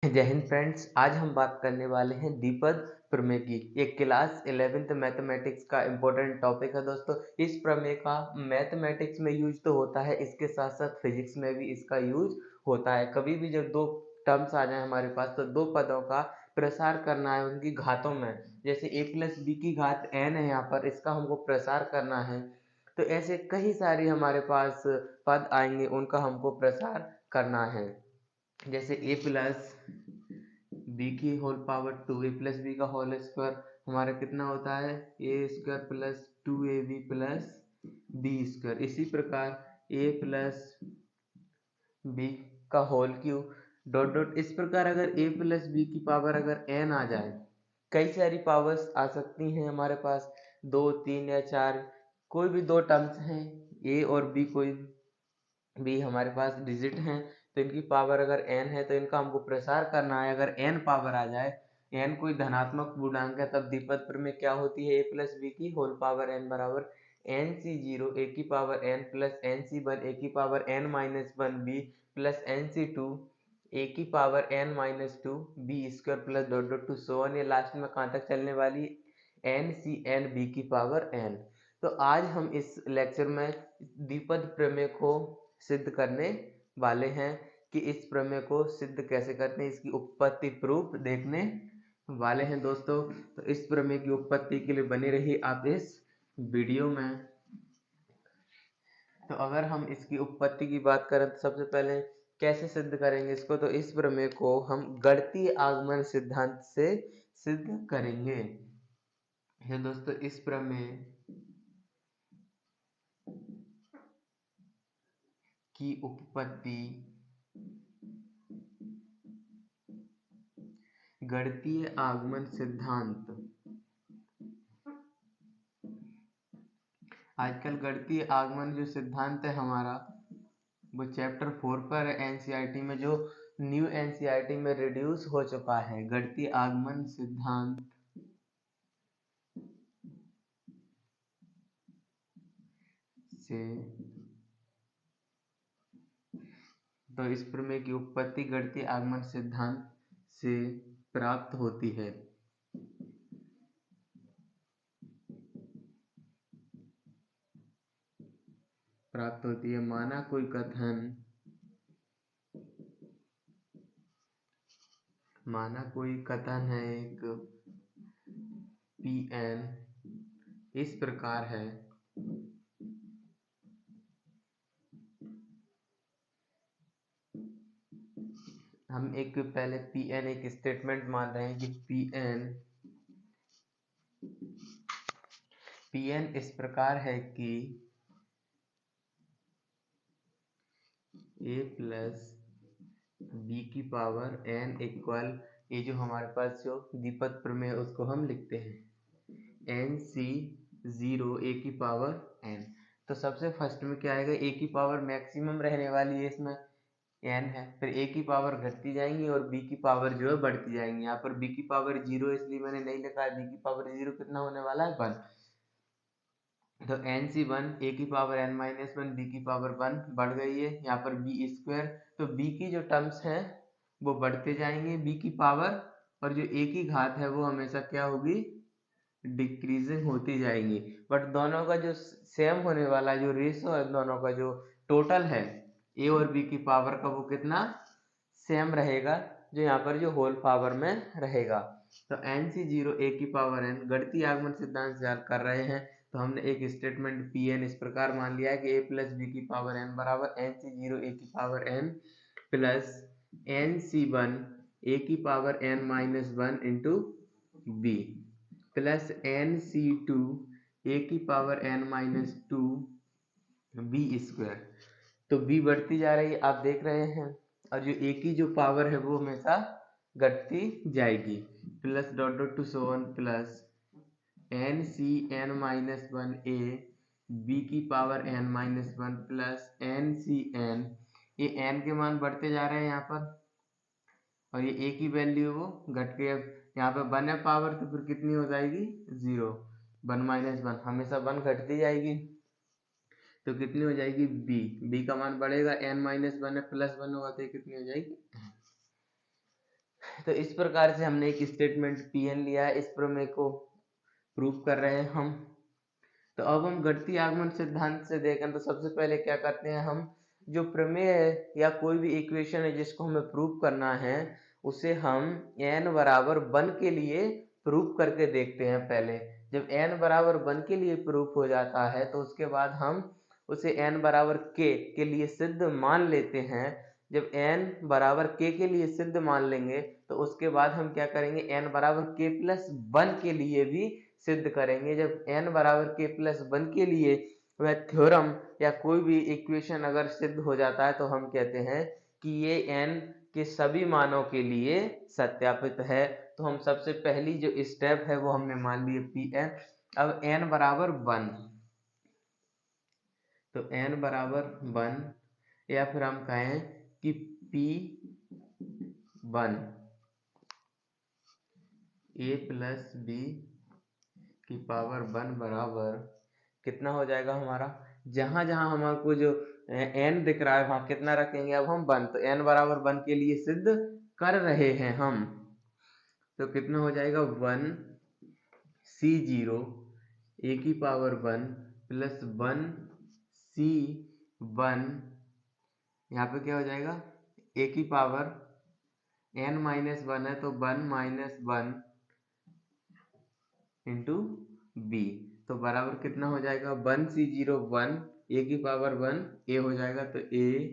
जय हिंद फ्रेंड्स। आज हम बात करने वाले हैं द्विपद प्रमेय की। एक क्लास 11th मैथमेटिक्स का इम्पोर्टेंट टॉपिक है दोस्तों। इस प्रमेय का मैथमेटिक्स में यूज तो होता है, इसके साथ साथ फिजिक्स में भी इसका यूज होता है। कभी भी जब दो टर्म्स आ जाए हमारे पास तो दो पदों का प्रसार करना है उनकी घातों में। जैसे a प्लस बी की घात n है, यहाँ पर इसका हमको प्रसार करना है। तो ऐसे कई सारे हमारे पास पद आएंगे, उनका हमको प्रसार करना है। जैसे a प्लस बी की whole power 2, A plus B का होल स्क्वायर हमारा कितना होता है, A square plus 2ab plus B square. इसी प्रकार a प्लस बी का होल क्यूब डॉट डॉट। इस प्रकार अगर a प्लस बी की पावर अगर n आ जाए, कई सारी पावर्स आ सकती हैं हमारे पास, 2 3 या 4, कोई भी दो टर्म्स हैं a और b, कोई भी हमारे पास डिजिट हैं, तो इनकी पावर अगर n है तो इनका हमको प्रसार करना है। अगर n पावर आ जाए, n कोई धनात्मक पूर्णांक है, तब द्विपद प्रमेय क्या होती है, a प्लस बी की होल पावर n बराबर nc0 a की power n plus nc1 a की power n minus 1 b plus nc2 a की power n minus 2 b square plus dot dot to so on. ये last में कहाँ तक चलने वाली, ncn b की पावर n। तो आज हम इस लेक्चर में द्विपद प्रमेय को सिद्ध करने वाले हैं कि इस प्रमेय को सिद्ध कैसे करते हैं, इसकी उत्पत्ति प्रूफ देखने वाले हैं दोस्तों। तो इस प्रमेय की उत्पत्ति के लिए बने रहिए आप इस वीडियो में। तो अगर हम इसकी उत्पत्ति की बात करें तो सबसे पहले कैसे सिद्ध करेंगे इसको, तो इस प्रमेय को हम गणितीय आगमन सिद्धांत से सिद्ध करेंगे। है दोस्तों, इस प्रमेय की उत्पत्ति गणितीय आगमन सिद्धांत। आजकल गणितीय आगमन जो सिद्धांत है हमारा, वो चैप्टर 4 पर एनसीईआरटी में, जो न्यू एनसीईआरटी में रिड्यूस हो चुका है। गणितीय आगमन सिद्धांत से, तो इस प्रमेय की उत्पत्ति गणितीय आगमन सिद्धांत से प्राप्त होती है। माना कोई कथन है एक Pn इस प्रकार है। हम एक पहले Pn एक स्टेटमेंट मान रहे हैं कि Pn इस प्रकार है कि a प्लस बी की पावर n इक्वल, ये जो हमारे पास जो द्विपद प्रमेय है उसको हम लिखते हैं nc0 a की पावर n। तो सबसे फर्स्ट में क्या आएगा, a की पावर मैक्सिमम रहने वाली है, इसमें n है, फिर a की पावर घटती जाएंगी और b की पावर जो है बढ़ती जाएंगी। यहाँ पर b की पावर 0 इसलिए मैंने नहीं लिखा है, b की पावर 0 कितना होने वाला है, 1। तो nc1 a की पावर n माइनस 1 b की पावर 1 बढ़ गई है, यहाँ पर b स्क्वायर। तो b की जो टर्म्स हैं वो बढ़ते जाएंगे b की पावर, और जो a की घात है वो हमेशा क्या होगी, डिक्रीजिंग होती जाएगी। बट दोनों का जो सेम होने वाला जो रेशो है, दोनों का जो टोटल है a और b की पावर का, वो कितना सेम रहेगा, जो यहाँ पर जो होल पावर में रहेगा। तो nc0 a की पावर n गणितीय आगमन सिद्धांत से हल कर रहे हैं। तो हमने एक स्टेटमेंट Pn इस प्रकार मान लिया है कि a प्लस बी की पावर n बराबर nc0 a की power n plus nc1 a की power n minus 1 into b plus nc2 a की power n minus 2 b square. तो b बढ़ती जा रही है, आप देख रहे हैं, और जो a की जो पावर है वो हमेशा घटती जाएगी। Plus dot dot to so on plus n c n minus 1 a b की power n minus 1 plus n c n, ये n के मान बढ़ते जा रहे हैं यहाँ पर, और ये a की वैल्यू वो घट के, अब यहाँ पे 1 है पावर, तो फिर कितनी हो जाएगी, 0। 1 माइनस 1 हमेशा 1 घटती जाएगी, तो कितनी हो जाएगी, b का मान बढ़ेगा, n माइनस 1 है, प्लस 1 होगा तो कितनी हो जाएगी। तो इस प्रकार से हमने एक स्टेटमेंट Pn लिया है, इस प्रमेय को प्रूव कर रहे हैं हम। तो अब हम घटती आगमन सिद्धांत से देखें तो सबसे पहले क्या करते हैं, हम जो प्रमेय है या कोई भी इक्वेशन है जिसको हमें प्रूव करना है उसे हम n बराबर 1 के लिए प्रूव करके देखते हैं। पहले जब n बराबर 1 के लिए प्रूफ हो जाता है तो उसके बाद हम उसे n बराबर k के लिए सिद्ध मान लेते हैं। जब n बराबर k के लिए सिद्ध मान लेंगे तो उसके बाद हम क्या करेंगे, n बराबर k प्लस 1 के लिए भी सिद्ध करेंगे। जब n बराबर k प्लस 1 के लिए वह थ्योरम या कोई भी इक्वेशन अगर सिद्ध हो जाता है तो हम कहते हैं कि ये n के सभी मानों के लिए सत्यापित है। तो हम सबसे पहली जो स्टेप है वो हमने मान ली Pn। अब n बराबर 1, तो n बराबर 1 या फिर हम कहें कि P1 a प्लस बी की पावर 1 बराबर कितना हो जाएगा हमारा, जहां जहां हमारे जो n दिख रहा है वहां कितना रखेंगे अब हम 1, तो n बराबर 1 के लिए सिद्ध कर रहे हैं हम। तो कितना हो जाएगा 1 C0 a की पावर 1 प्लस 1 C1, यहाँ पे क्या हो जाएगा a की पावर n माइनस 1 है तो 1 माइनस 1 इंटू बी, तो बराबर कितना हो जाएगा 1C0 1 a की पावर 1 a हो जाएगा तो a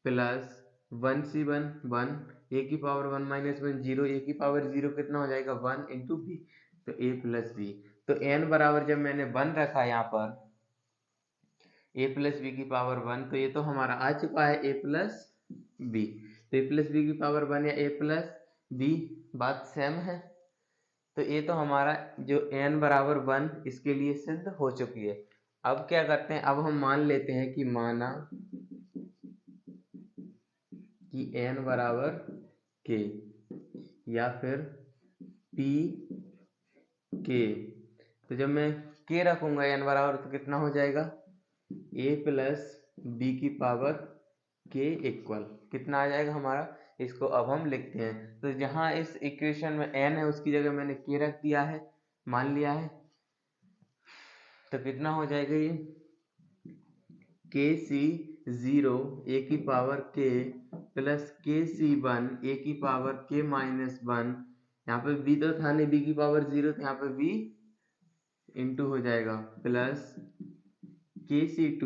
प्लस 1C1 1 a की पावर 1 माइनस 1 0, a की पावर 0 कितना हो जाएगा 1 इंटू बी, तो a प्लस बी। तो n बराबर जब मैंने 1 रखा यहाँ पर a प्लस बी की पावर 1, तो ये तो हमारा आ चुका है a प्लस बी। तो a प्लस बी की पावर 1 या a प्लस बी बात सेम है। तो ये तो हमारा जो n बराबर 1 इसके लिए सिद्ध हो चुकी है। अब क्या करते हैं, अब हम मान लेते हैं कि माना कि n बराबर k या फिर p k, तो जब मैं k रखूंगा n बराबर तो कितना हो जाएगा a प्लस बी की पावर k इक्वल कितना आ जाएगा हमारा, इसको अब हम लिखते हैं। तो जहां इस इक्वेशन में n है उसकी जगह मैंने k रख दिया है, मान लिया है। तो कितना हो जाएगा ये KC0 a की power k plus KC1 a की पावर k माइनस 1, यहाँ पे b तो था नहीं, b की पावर 0, तो यहाँ पे b इंटू हो जाएगा प्लस KC2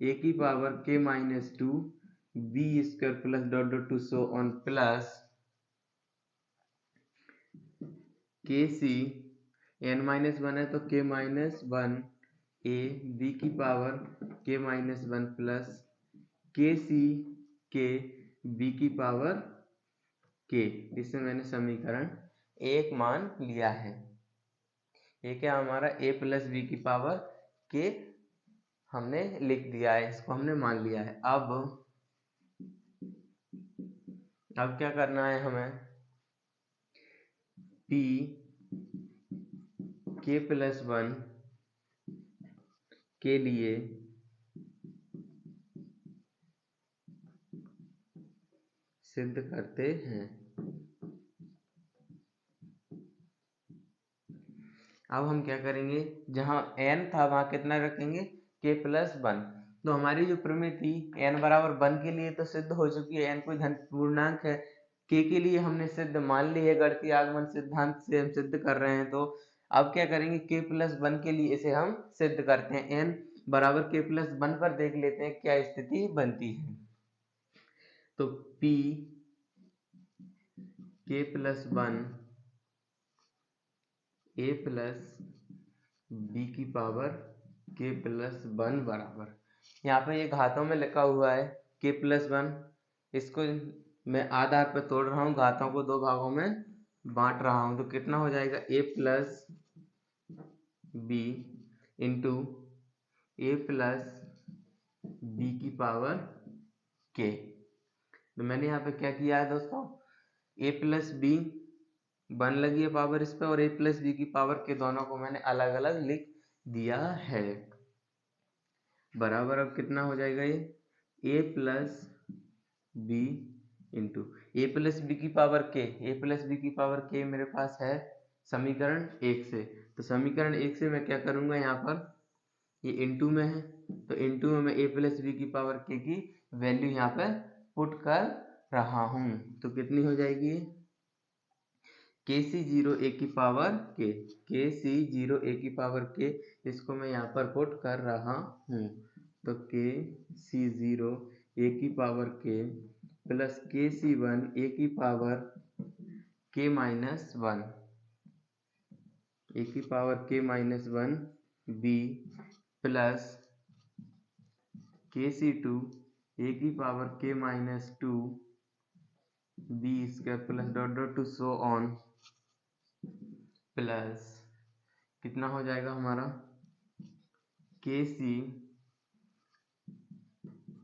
a की power k minus 2 b square plus dot dot to so on plus KC n minus 1 है तो k माइनस 1 a b की power k minus 1 plus KC k b की power k, इससे मैंने समीकरण 1 मान लिया है। ये क्या हमारा a प्लस बी की पावर k हमने लिख दिया है, इसको हमने मान लिया है। अब क्या करना है हमें, p k प्लस 1 के लिए सिद्ध करते हैं। अब हम क्या करेंगे, जहां n था वहां कितना रखेंगे k प्लस 1। तो हमारी जो प्रमेय थी n बराबर 1 के लिए तो सिद्ध हो चुकी है, n कोई धन पूर्णांक है। k के लिए हमने सिद्ध मान ली है, गणितीय आगमन सिद्धांत से हम सिद्ध कर रहे हैं। तो अब क्या करेंगे, k प्लस 1 के लिए इसे हम सिद्ध करते हैं। n बराबर k प्लस 1 पर देख लेते हैं क्या स्थिति बनती है। तो p k plus 1 a plus B की पावर k प्लस 1 बराबर, यहाँ पे ये घातों में लिखा हुआ है k प्लस 1, इसको मैं आधार पे तोड़ रहा हूँ, घातों को दो भागों में बांट रहा हूँ। तो कितना हो जाएगा a plus b into a plus B की पावर k। तो मैंने यहाँ पे क्या किया है दोस्तों, a प्लस बी 1 लगी है पावर इस पे और a प्लस बी की पावर के दोनों को मैंने अलग अलग लिख दिया है। बराबर अब कितना हो जाएगा, ये a plus b into a plus B की power k, a plus B की पावर के मेरे पास है समीकरण 1 से। तो समीकरण 1 से मैं क्या करूँगा, यहाँ पर ये इंटू में है तो इंटू में मैं ए प्लस बी की पावर के की वैल्यू यहाँ पर पुट कर रहा हूँ। तो कितनी हो जाएगी ये, के सी जीरो ए की पावर के सी जीरो ए की पावर के, इसको मैं यहाँ पर पुट कर रहा हूँ। तो के सी जीरो ए की पावर के प्लस के सी वन ए की पावर के माइनस वन, ए की power k minus one B plus k C to ए की power k minus two b square plus dot dot to so on, plus कितना हो जाएगा हमारा k c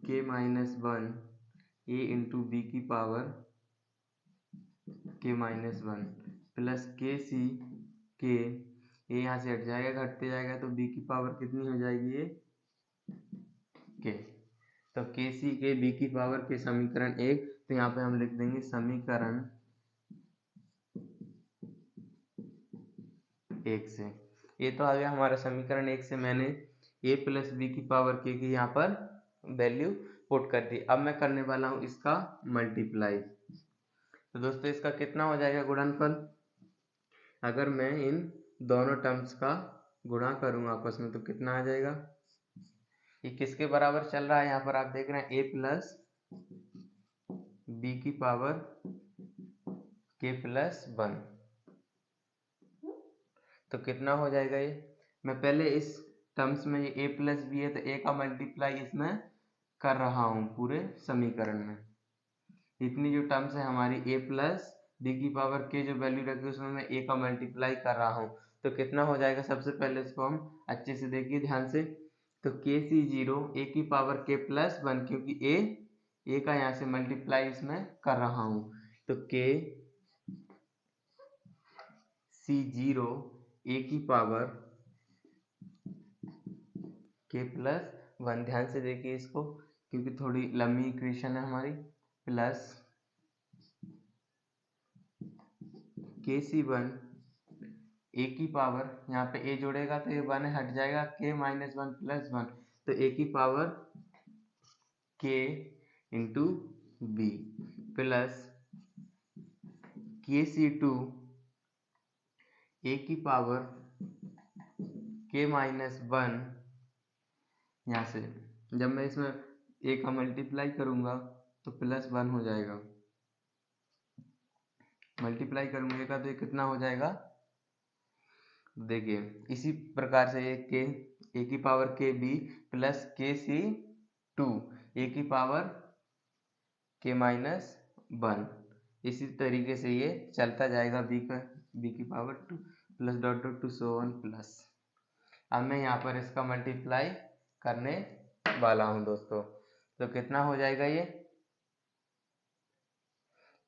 k minus one a into b की power k minus one plus k c के, ए यहाँ से हट जाएगा, घटते जाएगा तो बी की पावर कितनी हो जाएगी ये के। तो के सी के बी की पावर के समीकरण 1, तो यहाँ पे हम लिख देंगे समीकरण 1 से। ये तो आ गया हमारा समीकरण 1 से, मैंने ए प्लस बी की पावर के की यहाँ पर वैल्यू पुट कर दी। अब मैं करने वाला हूँ इसका मल्टीप्लाई। तो दोस्तों इसका कितना हो जाएगा गुणनफल, अगर मैं इन दोनों टर्म्स का गुणा करूँ आपस में तो कितना आ जाएगा, ये किसके बराबर चल रहा है, यहाँ पर आप देख रहे हैं ए प्लस बी की पावर के प्लस वन। तो कितना हो जाएगा ये, मैं पहले इस टर्म्स में ये ए प्लस बी है तो ए का मल्टीप्लाई इसमें कर रहा हूँ पूरे समीकरण में। इतनी जो टर्म्स है हमारी ए प्लस बी की पावर के जो वैल्यू रखी उसमें मैं ए का मल्टीप्लाई कर रहा हूँ। तो कितना हो जाएगा, सबसे पहले इसको हम अच्छे से देखिए ध्यान से। तो के सी जीरो ए की पावर के प्लस वन, क्योंकि ए का यहाँ से मल्टीप्लाई इसमें कर रहा हूँ। तो के सी जीरो ए की पावर के प्लस वन, ध्यान से देखिए इसको क्योंकि थोड़ी लंबी इक्वेशन है हमारी, प्लस के सी वन ए की पावर, यहाँ पे ए जोड़ेगा तो ये वन हट जाएगा, के माइनस वन प्लस वन, तो ए की पावर के into b plus k C to ए की पावर के माइनस वन, यहाँ से जब मैं इसमें ए का मल्टीप्लाई करूँगा तो प्लस वन हो जाएगा, मल्टीप्लाई करूँगा का तो ये कितना हो जाएगा, देखिए इसी प्रकार से ए की पावर के B plus k C to ए की पावर के माइनस वन, इसी तरीके से ये चलता जाएगा बी की power two plus dot dot to so on plus. अब मैं यहाँ पर इसका मल्टीप्लाई करने वाला हूँ दोस्तों, तो कितना हो जाएगा ये,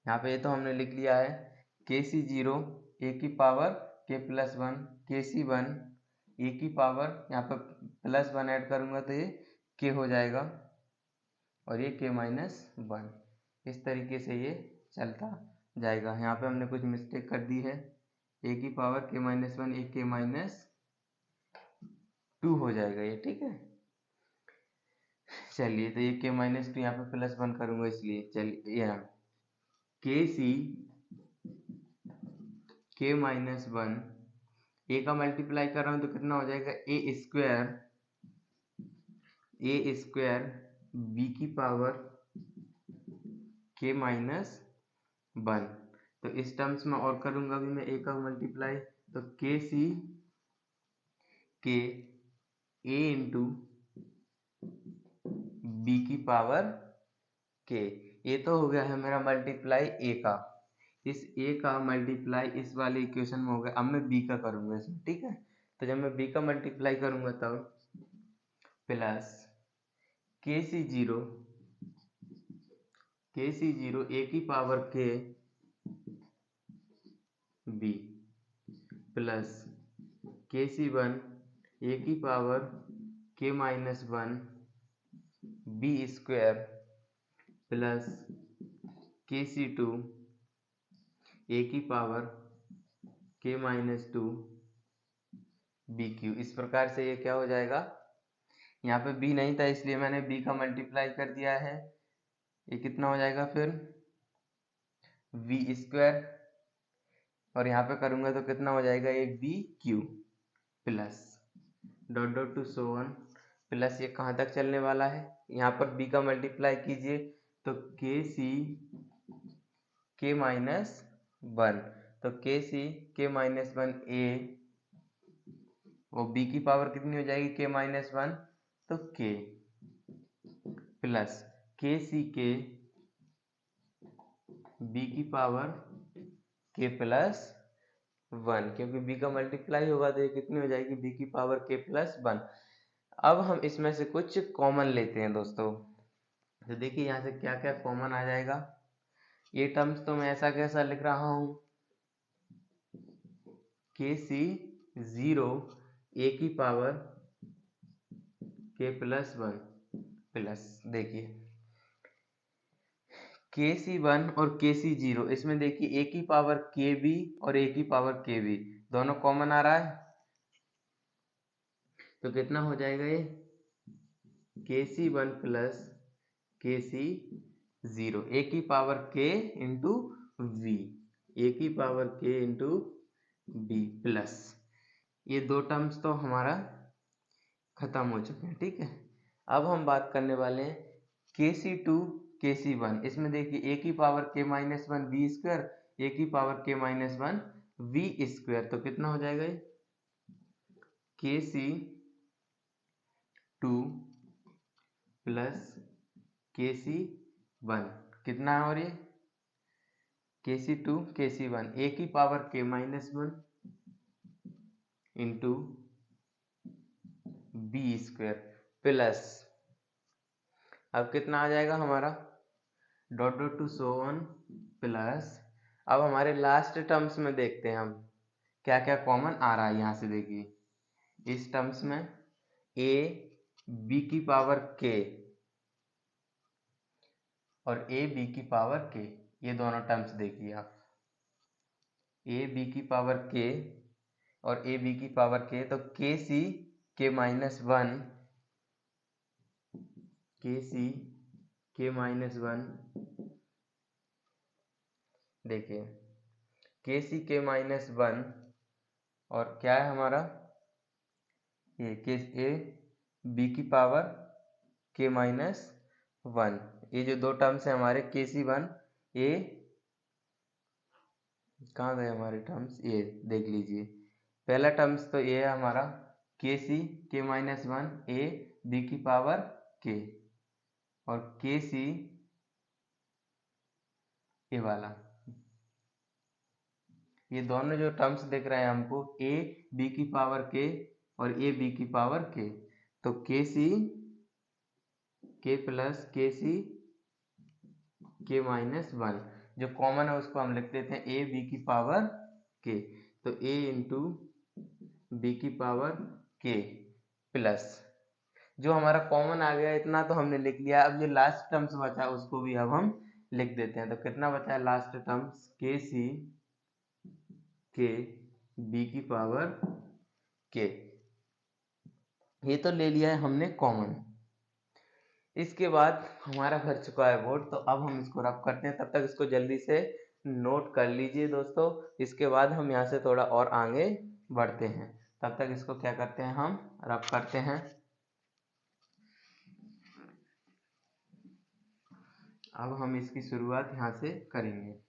यहाँ पे ये तो हमने लिख लिया है के सी जीरो ए की पावर के प्लस वन, के सी वन ए की पावर, यहाँ पर प्लस वन ऐड करूँगा तो ये के हो जाएगा और ये के माइनस वन, इस तरीके से ये चलता जाएगा। यहाँ पे हमने कुछ मिस्टेक कर दी है, ए की पावर के माइनस वन, ए के माइनस टू हो जाएगा ये, ठीक है। चलिए तो ये के माइनस टू यहाँ पे प्लस वन करूँगा, इसलिए चलिए यहाँ के सी के माइनस वन, ए का मल्टीप्लाई कर रहा हूँ तो कितना हो जाएगा ए स्क्वायर बी की पावर के माइनस वन। तो इस टर्म्स में और करूँगा भी मैं ए का मल्टीप्लाई, तो के सी के ए इंटू बी की पावर के, ये तो हो गया है मेरा मल्टीप्लाई ए का, इस ए का मल्टीप्लाई इस वाले इक्वेशन में हो गया। अब मैं बी का करूँगा इसमें, ठीक है। तो जब मैं बी का मल्टीप्लाई करूँगा तब प्लस के सी जीरो ए की पावर के बी प्लस के सी वन ए की power k minus one b square plus KC2 a की पावर k माइनस 2 BQ। इस प्रकार से ये क्या हो जाएगा, यहाँ पे b नहीं था इसलिए मैंने b का मल्टीप्लाई कर दिया है। ये कितना हो जाएगा फिर v स्क्वायर, और यहाँ पे करूंगा तो कितना हो जाएगा ये BQ plus dot dot to so on plus ये कहाँ तक चलने वाला है, यहाँ पर b का मल्टीप्लाई कीजिए तो KC k माइनस 1, तो KC k माइनस 1 a, वो b की पावर कितनी हो जाएगी k माइनस 1, तो k प्लस KC b की पावर k प्लस 1, क्योंकि b का मल्टीप्लाई होगा तो ये कितनी हो जाएगी b की पावर k प्लस 1। अब हम इसमें से कुछ कॉमन लेते हैं दोस्तों, तो देखिए यहाँ से क्या क्या कॉमन आ जाएगा। ये टर्म्स तो मैं ऐसा कैसा लिख रहा हूँ, KC0 a की पावर k प्लस 1 प्लस देखिए KC1 और KC0, इसमें देखिए a की पावर KB और a की पावर KB दोनों कॉमन आ रहा है, तो कितना हो जाएगा ये KC1 प्लस KC0 a की power k into v, a की power k into b plus ये दो टर्म्स तो हमारा खत्म हो चुके हैं। ठीक है, अब हम बात करने वाले हैं KC2 KC1, इसमें देखिए a की power k minus 1 v square, a की power k minus 1 v square, तो कितना हो जाएगा ये KC2 प्लस KC1 कितना है, और ये KC2 KC1 a की power k minus 1 into b square plus, अब कितना आ जाएगा हमारा dot dot to so on plus, अब हमारे लास्ट टर्म्स में देखते हैं हम क्या क्या कॉमन आ रहा है। यहाँ से देखिए इस टर्म्स में a b की पावर k और a b की पावर k, ये दोनों टर्म्स देखिए आप, a b की पावर k और a b की पावर k, तो KC k minus 1 KC k minus 1 देखिए KC k माइनस 1 और क्या है हमारा ये a b की पावर k माइनस 1, ये जो दो टर्म्स है हमारे KC1 a, कहाँ गए हमारे टर्म्स, ये देख लीजिए पहला टर्म्स तो ये है हमारा KC k minus 1 a b की पावर k, और KC ये वाला, ये दोनों जो टर्म्स दिख रहे हैं हमको a b की पावर k और a b की पावर k, तो KC k plus KC k minus 1, जो कॉमन है उसको हम लिख देते हैं a b की पावर k, तो a इंटू b की पावर k प्लस, जो हमारा कॉमन आ गया इतना तो हमने लिख लिया। अब जो लास्ट टर्म्स बचा उसको भी अब हम लिख देते हैं, तो कितना बचा है last terms KC k b की पावर k, ये तो ले लिया है हमने कॉमन। इसके बाद हमारा भर चुका है बोर्ड, तो अब हम इसको रब करते हैं, तब तक इसको जल्दी से नोट कर लीजिए दोस्तों। इसके बाद हम यहाँ से थोड़ा और आगे बढ़ते हैं, तब तक इसको क्या करते हैं हम रब करते हैं। अब हम इसकी शुरुआत यहाँ से करेंगे।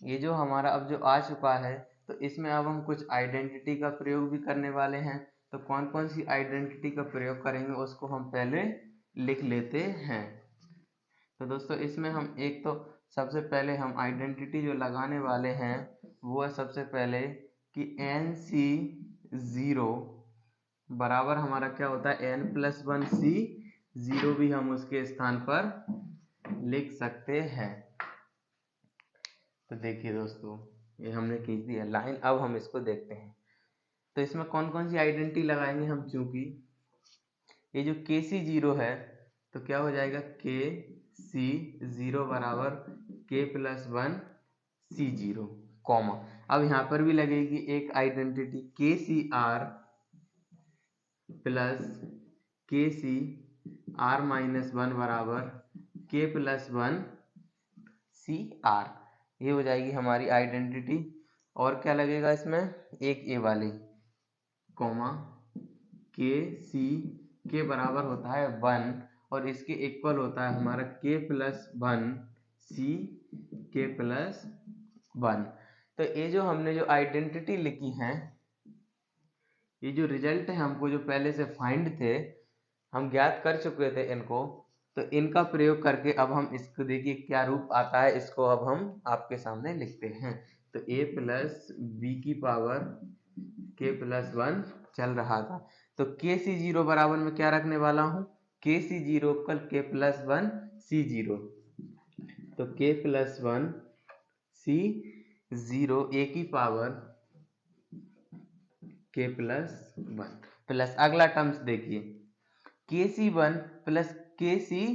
ये जो हमारा अब जो आ चुका है, तो इसमें अब हम कुछ आइडेंटिटी का प्रयोग भी करने वाले हैं, तो कौन कौन सी आइडेंटिटी का प्रयोग करेंगे उसको हम पहले लिख लेते हैं। तो दोस्तों इसमें हम एक तो सबसे पहले हम आइडेंटिटी जो लगाने वाले हैं वो है सबसे पहले कि NC0 बराबर हमारा क्या होता है n प्लस 1 C0 भी हम उसके स्थान पर लिख सकते हैं। तो देखिए दोस्तों ये हमने खींच दिया लाइन, अब हम इसको देखते हैं। तो इसमें कौन कौन सी आइडेंटिटी लगाएंगे हम, चूंकि ये जो के सी जीरो है तो क्या हो जाएगा, के सी जीरो बराबर के प्लस वन सी जीरो, कॉमा। अब यहाँ पर भी लगेगी एक आइडेंटिटी, के C R plus k C R minus one बराबर के प्लस वन सी आर, ये हो जाएगी हमारी आइडेंटिटी। और क्या लगेगा इसमें, एक ए वाली, कॉमा के सी के बराबर होता है वन और इसके इक्वल होता है हमारा के प्लस वन सी के प्लस वन। तो ये जो हमने जो आइडेंटिटी लिखी है, ये जो रिजल्ट है हमको जो पहले से फाइंड थे, हम ज्ञात कर चुके थे इनको, तो इनका प्रयोग करके अब हम इसको देखिए क्या रूप आता है, इसको अब हम आपके सामने लिखते हैं। तो a प्लस बी की पावर के प्लस वन चल रहा था, तो के सी जीरो बराबर में क्या रखने वाला हूँ, के सी जीरो कल के प्लस वन सी जीरो, तो के प्लस वन सी जीरो ए की पावर के प्लस वन प्लस अगला टर्म्स देखिए, के सी वन प्लस के सी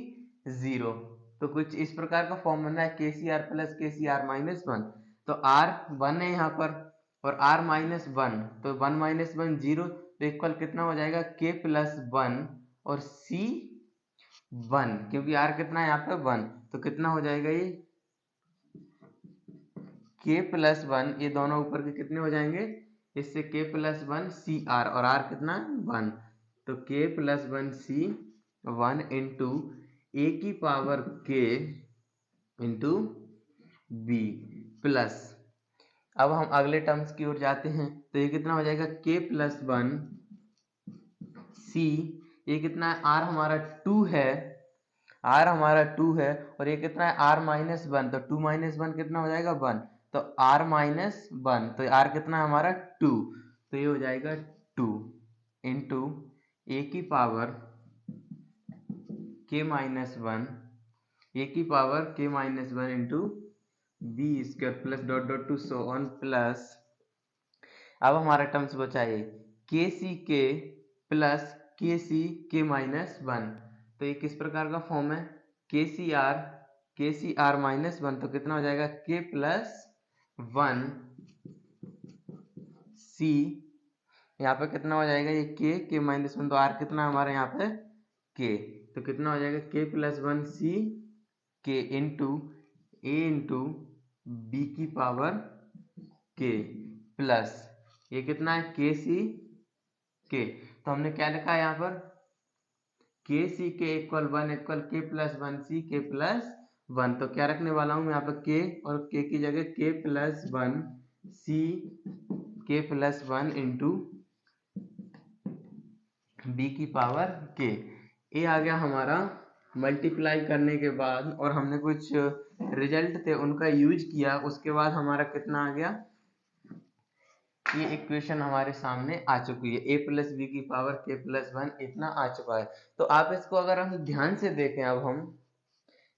जीरो, तो कुछ इस प्रकार का फॉर्म बनना है, के C R plus k C R minus one, तो आर वन है यहाँ पर और आर माइनस वन, तो वन माइनस वन जीरो, तो इक्वल कितना हो जाएगा, के प्लस वन और सी वन, क्योंकि आर कितना है यहाँ पे वन, तो कितना हो जाएगा ये के प्लस वन, ये दोनों ऊपर के कितने हो जाएंगे, इससे के प्लस वन सी आर और आर कितना वन, तो के प्लस वन सी वन इंटू ए की पावर के इंटू बी प्लस, अब हम अगले टर्म्स की ओर जाते हैं, तो ये कितना हो जाएगा, के प्लस वन सी, ये कितना है, आर हमारा टू है, आर हमारा टू है और ये कितना है, आर माइनस वन, तो टू माइनस वन कितना हो जाएगा वन, तो आर माइनस वन, तो आर कितना है हमारा टू, तो ये हो जाएगा टू इंटू ए की पावर के माइनस वन, ए की power k minus one into b square plus dot dot to so on plus, अब हमारा टर्म्स बचा है के सी के plus k c k minus one, तो ये किस प्रकार का फॉर्म है, के सी आर माइनस वन, तो कितना हो जाएगा के प्लस वन सी, यहाँ पे कितना हो जाएगा ये के माइनस वन, तो आर कितना हमारे यहाँ पे के, तो कितना हो जाएगा के प्लस वन सी के इंटू ए इंटू बी की पावर के प्लस, ये कितना है के सी के, तो हमने क्या लिखा है यहाँ पर, के सी के इक्वल वन इक्वल के प्लस वन सी के प्लस वन, तो क्या रखने वाला हूँ यहाँ पर के, और के की जगह के प्लस वन सी के प्लस वन इंटू बी की पावर के, ये आ गया हमारा मल्टीप्लाई करने के बाद, और हमने कुछ रिजल्ट थे उनका यूज किया, उसके बाद हमारा कितना आ गया, ये इक्वेशन हमारे सामने आ चुकी है, a प्लस बी की पावर के प्लस वन इतना आ चुका है। तो आप इसको अगर हम ध्यान से देखें अब हम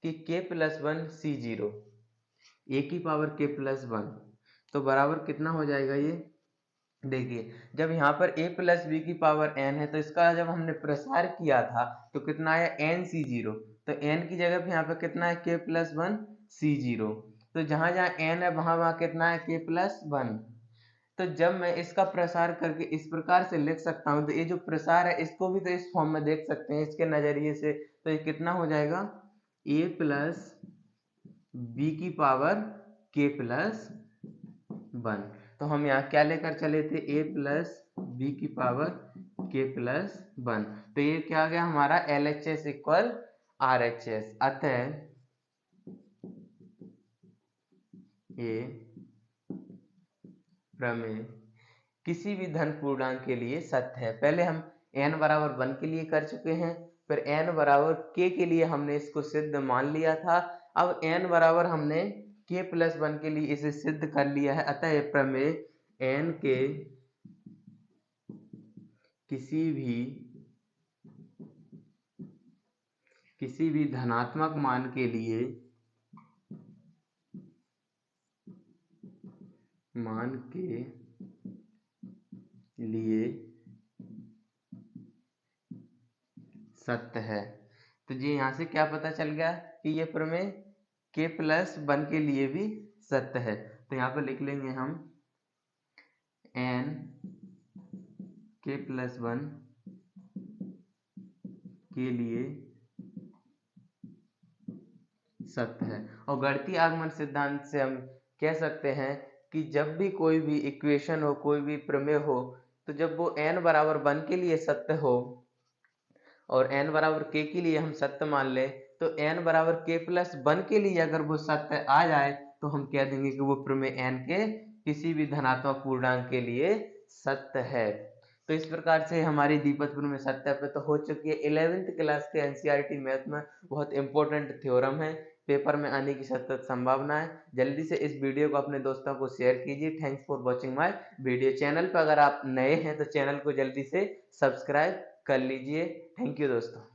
कि के प्लस वन सी जीरो ए की पावर के प्लस वन, तो बराबर कितना हो जाएगा ये, देखिए जब यहाँ पर a प्लस बी की पावर n है, तो इसका जब हमने प्रसार किया था तो कितना आया n सी जीरो, तो n की जगह पे यहाँ पे कितना है k प्लस वन सी जीरो, तो जहाँ जहाँ n है वहाँ वहाँ कितना है k प्लस वन, तो जब मैं इसका प्रसार करके इस प्रकार से लिख सकता हूँ, तो ये जो प्रसार है इसको भी तो इस फॉर्म में देख सकते हैं इसके नजरिए से, तो ये कितना हो जाएगा a प्लस बी की पावर के प्लस वन, तो हम यहाँ क्या लेकर चले थे, a प्लस बी की पावर के प्लस वन, तो ये क्या आ गया हमारा LHS इक्वल RHS, अतः ये प्रमेय किसी भी धन पूर्णांक के लिए सत्य है। पहले हम n बराबर वन के लिए कर चुके हैं, फिर n बराबर k के लिए हमने इसको सिद्ध मान लिया था, अब n बराबर हमने k प्लस वन के लिए इसे सिद्ध कर लिया है, अतः ये प्रमेय n के किसी भी धनात्मक मान के लिए सत्य है। तो जी यहाँ से क्या पता चल गया कि ये प्रमेय k+1 के लिए भी सत्य है। तो यहाँ पर लिख लेंगे हम n k+1 के लिए सत्य है। और गणितीय आगमन सिद्धांत से हम कह सकते हैं कि जब भी कोई भी इक्वेशन हो, कोई भी प्रमेय हो, तो जब वो n बराबर 1 के लिए सत्य हो और n बराबर k के लिए हम सत्य मान ले, तो n बराबर k+1 के लिए अगर वो सत्य आ जाए तो हम कह देंगे कि वो प्रमेय n के किसी भी धनात्मक पूर्णांक के लिए सत्य है। तो इस प्रकार से हमारी द्विपद प्रमेय सत्यापित हो चुकी है। 11th क्लास के एनसीईआरटी मैथ में बहुत इंपॉर्टेंट थ्योरम है, पेपर में आने की सतत संभावना है। जल्दी से इस वीडियो को अपने दोस्तों को शेयर कीजिए। Thanks for watching my video. Channel पर अगर आप नए हैं तो चैनल को जल्दी से सब्सक्राइब कर लीजिए। थैंक यू दोस्तों।